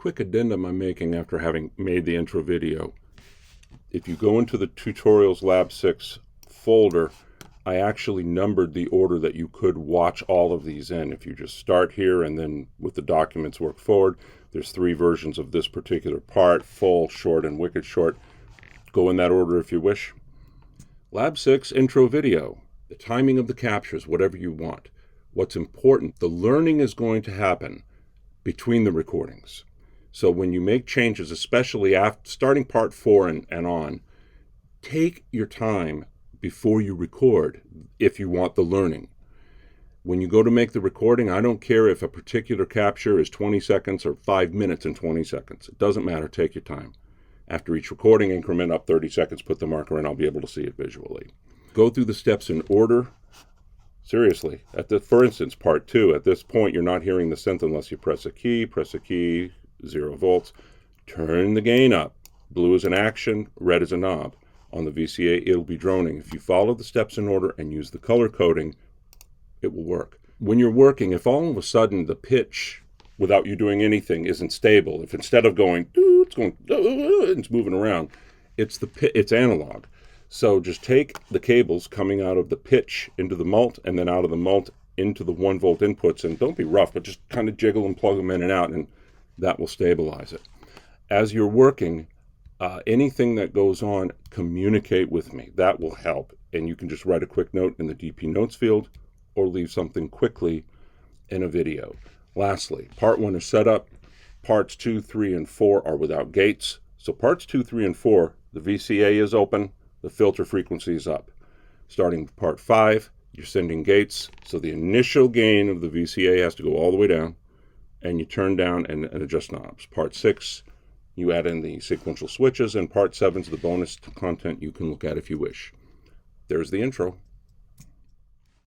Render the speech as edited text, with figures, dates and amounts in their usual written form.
quick addendum I'm making after having made the intro video. If you go into the Tutorials Lab 6 folder, I actually numbered the order that you could watch all of these in. If you just start here and then with the documents work forward, there's 3 versions of this particular part: full, short, and wicked short. Go in that order if you wish. Lab 6 intro video. The timing of the captures, whatever you want. What's important, the learning is going to happen between the recordings. So when you make changes, especially after starting part 4 and on, take your time before you record if you want the learning. When you go to make the recording, I don't care if a particular capture is 20 seconds or 5 minutes and 20 seconds. It doesn't matter. Take your time. After each recording, increment up 30 seconds, put the marker in. I'll be able to see it visually. Go through the steps in order. Seriously, for instance, part 2, at this point, you're not hearing the synth unless you press a key, 0 volts. Turn the gain up. Blue is an action, red is a knob. On the VCA, it'll be droning. If you follow the steps in order and use the color coding, it will work. When you're working, if all of a sudden the pitch, without you doing anything, isn't stable, if instead of going, it's going, it's moving around, it's analog. So just take the cables coming out of the pitch into the mult and then out of the mult into the 1 volt inputs, and don't be rough, but just kind of jiggle and plug them in and out, and that will stabilize it. As you're working, anything that goes on, communicate with me. That will help. And you can just write a quick note in the DP notes field or leave something quickly in a video. Lastly, part 1 is set up. Parts 2, 3, and 4 are without gates. So parts 2, 3, and 4, the VCA is open. The filter frequency is up. Starting with part 5, you're sending gates, so the initial gain of the VCA has to go all the way down, and you turn down and adjust knobs. Part 6, you add in the sequential switches, and part 7 is the bonus content you can look at if you wish. There's the intro.